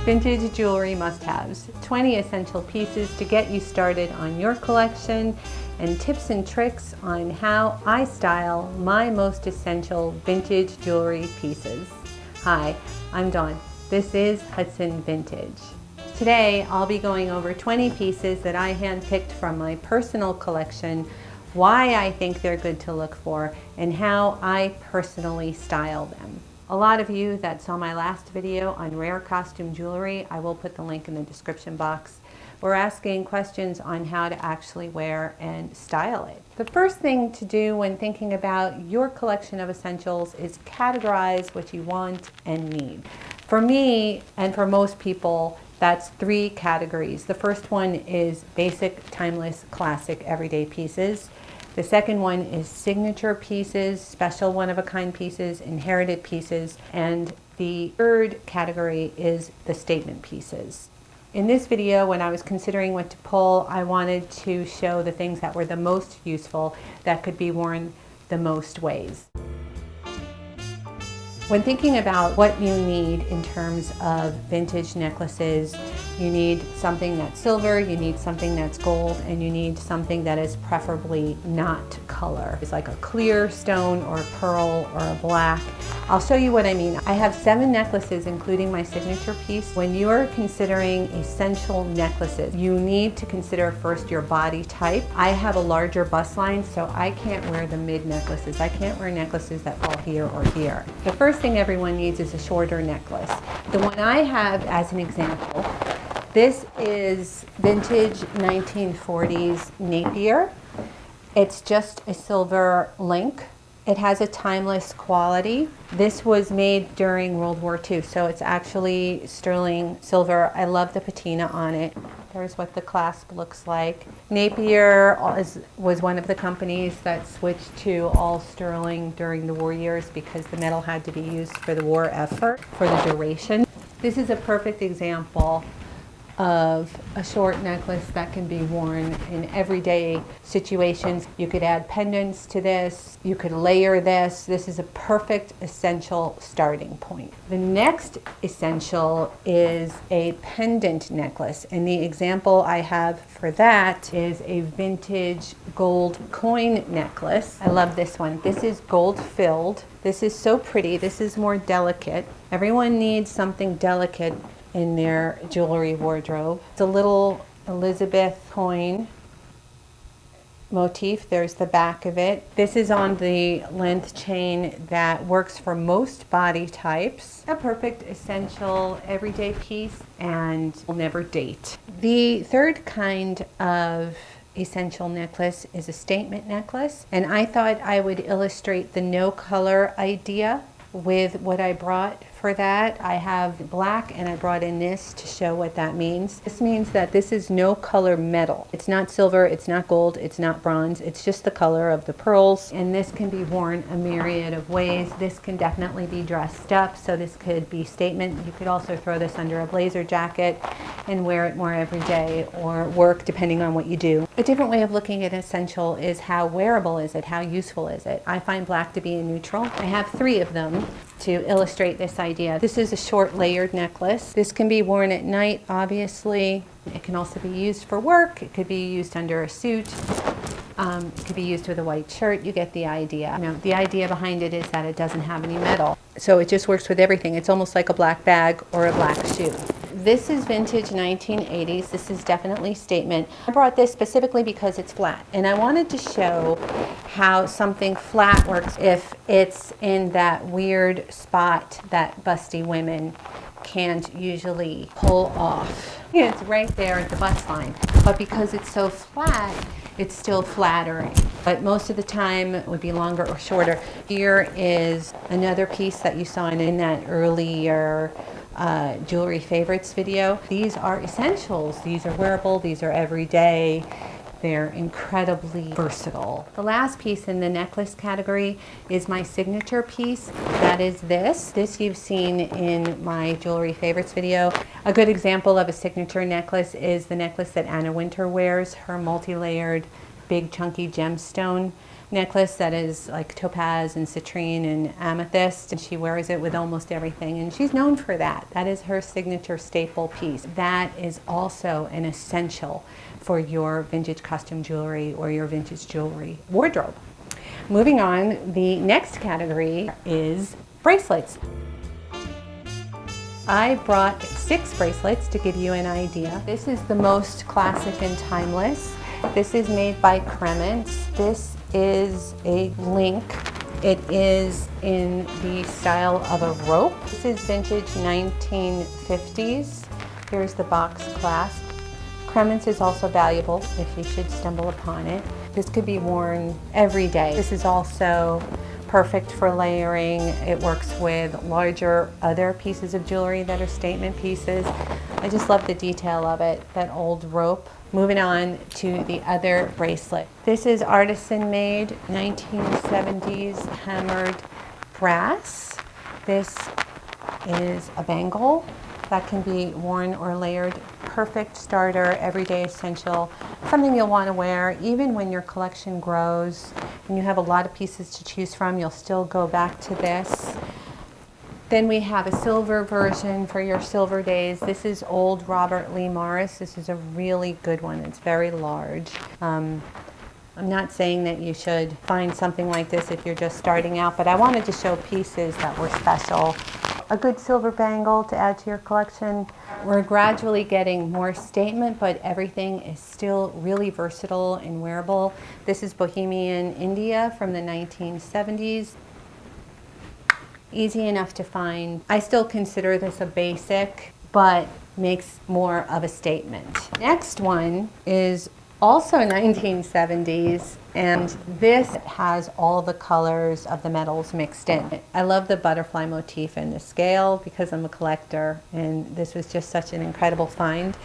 Vintage jewelry must-haves, 20 essential pieces to get you started on your collection, and tips and tricks on how I style my most essential vintage jewelry pieces. Hi, I'm Dawn. This is Hudson Vintage. Today I'll be going over 20 pieces that I handpicked from my personal collection, why I think they're good to look for, and how I personally style them. A lot of you that saw my last video on rare costume jewelry, I will put the link in the description box, were asking questions on how to actually wear and style it. The first thing to do when thinking about your collection of essentials is categorize what you want and need. For me, and for most people, that's 3 categories. The first one is basic, timeless, classic, everyday pieces. The second one is signature pieces, special one-of-a-kind pieces, inherited pieces, and the third category is the statement pieces. In this video, when I was considering what to pull, I wanted to show the things that were the most useful, that could be worn the most ways. When thinking about what you need in terms of vintage necklaces, you need something that's silver, you need something that's gold, and you need something that is preferably not color. It's like a clear stone or a pearl or a black. I'll show you what I mean. I have 7 necklaces, including my signature piece. When you're considering essential necklaces, you need to consider first your body type. I have a larger bust line, so I can't wear the mid necklaces. I can't wear necklaces that fall here or here. The first thing everyone needs is a shorter necklace. The one I have as an example, this is vintage 1940s Napier. It's just a silver link. It has a timeless quality. This was made during World War II, so it's actually sterling silver. I love the patina on it. There's what the clasp looks like. Napier was one of the companies that switched to all sterling during the war years because the metal had to be used for the war effort, for the duration. This is a perfect example of a short necklace that can be worn in everyday situations. You could add pendants to this, you could layer this. This is a perfect essential starting point. The next essential is a pendant necklace, and the example I have for that is a vintage gold coin necklace. I love this one. This is gold filled. This is so pretty. This is more delicate. Everyone needs something delicate in their jewelry wardrobe. It's a little Elizabeth coin motif. There's the back of it. This is on the length chain that works for most body types. A perfect essential everyday piece and will never date. The third kind of essential necklace is a statement necklace, and I thought I would illustrate the no color idea with what I brought for that. I have black and I brought in this to show what that means. This means that this is no color metal. It's not silver, it's not gold, it's not bronze, it's just the color of the pearls, and this can be worn a myriad of ways. This can definitely be dressed up, so this could be statement. You could also throw this under a blazer jacket and wear it more every day or work, depending on what you do. A different way of looking at essential is how wearable is it, how useful is it. I find black to be a neutral. I have 3 of them to illustrate this idea. This is a short layered necklace. This can be worn at night, obviously. It can also be used for work. It could be used under a suit. It could be used with a white shirt. You get the idea. You know, the idea behind it is that it doesn't have any metal, so it just works with everything. It's almost like a black bag or a black shoe. This is vintage 1980s. This is definitely statement. I brought this specifically because it's flat, and I wanted to show how something flat works if it's in that weird spot that busty women can't usually pull off. It's right there at the bust line, but because it's so flat, it's still flattering. But most of the time it would be longer or shorter. Here is another piece that you saw in that earlier jewelry favorites video. These are essentials. These are wearable. These are everyday. They're incredibly versatile. The last piece in the necklace category is my signature piece. That is this. This you've seen in my jewelry favorites video. A good example of a signature necklace is the necklace that Anna Wintour wears, her multi-layered big chunky gemstone necklace that is like topaz and citrine and amethyst, and she wears it with almost everything, and she's known for that. That is her signature staple piece. That is also an essential for your vintage custom jewelry or your vintage jewelry wardrobe. Moving on, the next category is bracelets. I brought 6 bracelets to give you an idea. This is the most classic and timeless. This is made by Crements. This is a link. It is in the style of a rope. This is vintage 1950s. Here's the box clasp. Crements is also valuable if you should stumble upon it. This could be worn every day. This is also perfect for layering. It works with larger other pieces of jewelry that are statement pieces. I just love the detail of it, that old rope. Moving on to the other bracelet. This is artisan made, 1970s hammered brass. This is a bangle that can be worn or layered. Perfect starter, everyday essential, something you'll want to wear even when your collection grows and you have a lot of pieces to choose from. You'll still go back to this. Then we have a silver version for your silver days. This is old Robert Lee Morris. This is a really good one. It's very large. I'm not saying that you should find something like this if you're just starting out, but I wanted to show pieces that were special. A good silver bangle to add to your collection. We're gradually getting more statement, but everything is still really versatile and wearable. This is Bohemian India from the 1970s. Easy enough to find. I still consider this a basic, but makes more of a statement. Next one is also 1970s, and this has all the colors of the metals mixed in. I love the butterfly motif in the scale because I'm a collector, and this was just such an incredible find.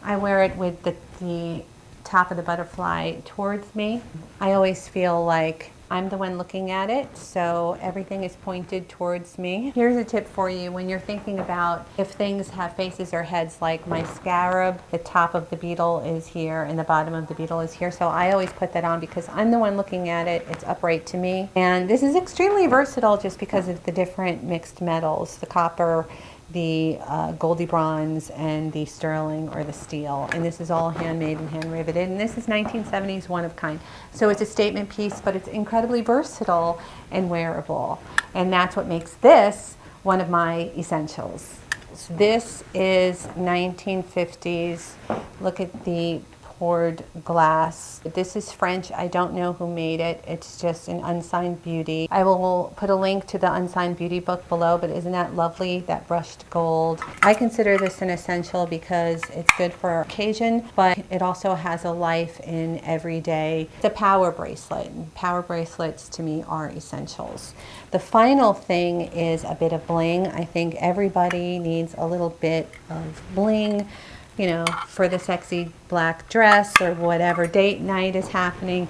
I wear it with the top of the butterfly towards me. I always feel like I'm the one looking at it, so everything is pointed towards me. Here's a tip for you when you're thinking about if things have faces or heads, like my scarab, the top of the beetle is here and the bottom of the beetle is here. So I always put that on because I'm the one looking at it. It's upright to me. And this is extremely versatile just because of the different mixed metals, the copper, the goldy bronze, and the sterling or the steel. And this is all handmade and hand riveted. And this is 1970s, one of kind. So it's a statement piece, but it's incredibly versatile and wearable. And that's what makes this one of my essentials. So this is 1950s. Look at the poured glass. This is French. I don't know who made it. It's just an unsigned beauty. I will put a link to the unsigned beauty book below, but isn't that lovely, that brushed gold? I consider this an essential because it's good for occasion, but it also has a life in every day. It's a power bracelet. Power bracelets to me are essentials. The final thing is a bit of bling. I think everybody needs a little bit of bling, you know, for the sexy black dress or whatever date night is happening.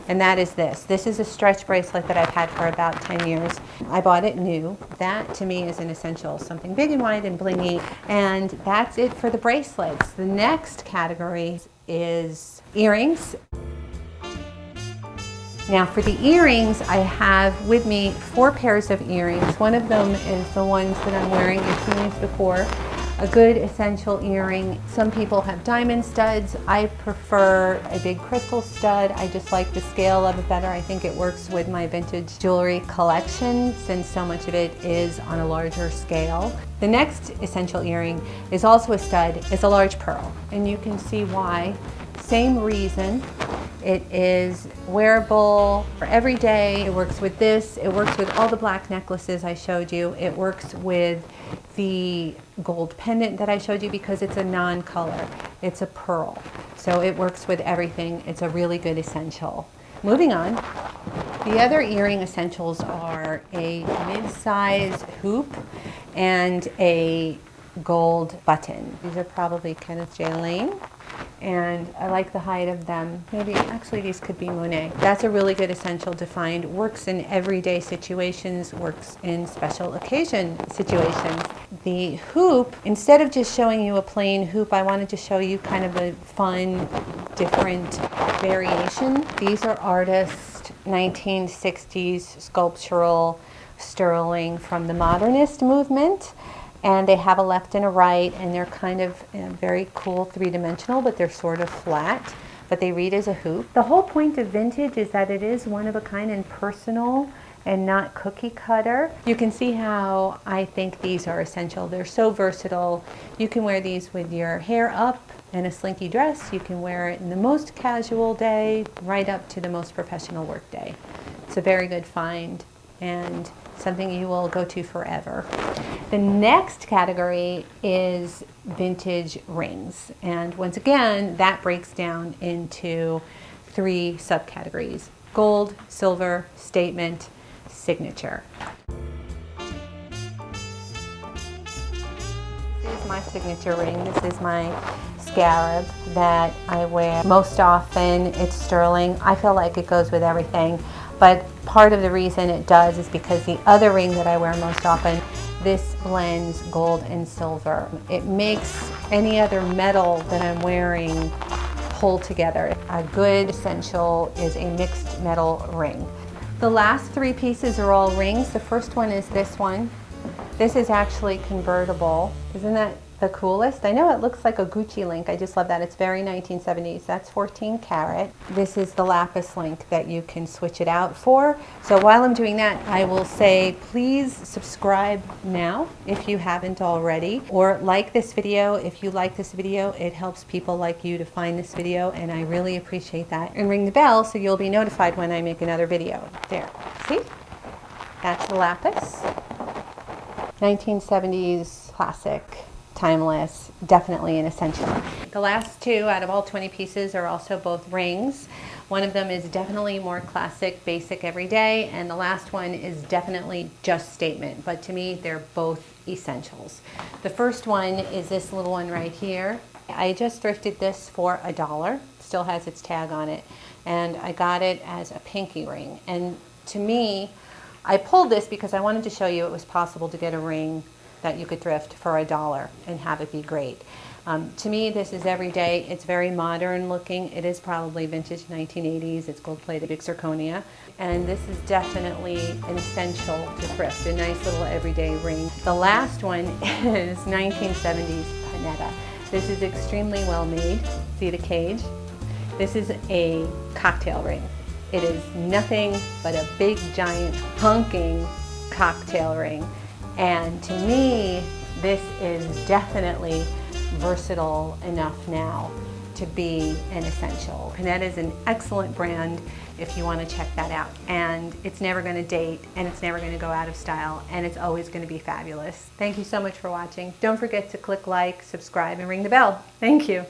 And that is this. This is a stretch bracelet that I've had for about 10 years. I bought it new. That to me is an essential, something big and wide and blingy. And that's it for the bracelets. The next category is earrings. Now for the earrings, I have with me 4 pairs of earrings. One of them is the ones that I'm wearing. You've seen these before. A good essential earring. Some people have diamond studs. I prefer a big crystal stud. I just like the scale of it better. I think it works with my vintage jewelry collection since so much of it is on a larger scale. The next essential earring is also a stud. It's a large pearl, and you can see why. Same reason. It is wearable for every day. It works with this. It works with all the black necklaces I showed you. It works with the gold pendant that I showed you because it's a non-color. It's a pearl. So it works with everything. It's a really good essential. Moving on. The other earring essentials are a mid-size hoop and a gold button. These are probably Kenneth J. Lane, and I like the height of them. Maybe, actually these could be Monet. That's a really good essential to find. Works in everyday situations, works in special occasion situations. The hoop, instead of just showing you a plain hoop, I wanted to show you kind of a fun different variation. These are artist 1960s sculptural sterling from the modernist movement, and they have a left and a right, and they're kind of very cool three-dimensional, but they're sort of flat, but they read as a hoop. The whole point of vintage is that it is one of a kind and personal and not cookie cutter. You can see how I think these are essential. They're so versatile. You can wear these with your hair up and a slinky dress. You can wear it in the most casual day, right up to the most professional work day. It's a very good find and something you will go to forever. The next category is vintage rings. And once again, that breaks down into 3 subcategories: gold, silver, statement, signature. This is my signature ring. This is my scarab that I wear most often. It's sterling. I feel like it goes with everything, but part of the reason it does is because the other ring that I wear most often, this blends gold and silver. It makes any other metal that I'm wearing pull together. A good essential is a mixed metal ring. The last 3 pieces are all rings. The first one is this one. This is actually convertible. Isn't that the coolest? I know it looks like a Gucci link. I just love that. It's very 1970s. That's 14 karat. This is the lapis link that you can switch it out for. So while I'm doing that, I will say please subscribe now if you haven't already, or like this video. If you like this video, it helps people like you to find this video, and I really appreciate that. And ring the bell so you'll be notified when I make another video. There, see? That's the lapis. 1970s classic. Timeless, definitely an essential. The last 2 out of all 20 pieces are also both rings. One of them is definitely more classic, basic, everyday, and the last one is definitely just statement, but to me they're both essentials. The first one is this little one right here. I just thrifted this for $1, still has its tag on it, and I got it as a pinky ring. And to me, I pulled this because I wanted to show you it was possible to get a ring that you could thrift for $1 and have it be great. To me, this is everyday. It's very modern looking. It is probably vintage 1980s. It's gold-plated big zirconia. And this is definitely an essential to thrift, a nice little everyday ring. The last one is 1970s Panetta. This is extremely well made. See the cage? This is a cocktail ring. It is nothing but a big, giant, honking cocktail ring. And to me, this is definitely versatile enough now to be an essential. Panetta is an excellent brand if you want to check that out. And it's never going to date, and it's never going to go out of style, and it's always going to be fabulous. Thank you so much for watching. Don't forget to click like, subscribe, and ring the bell. Thank you.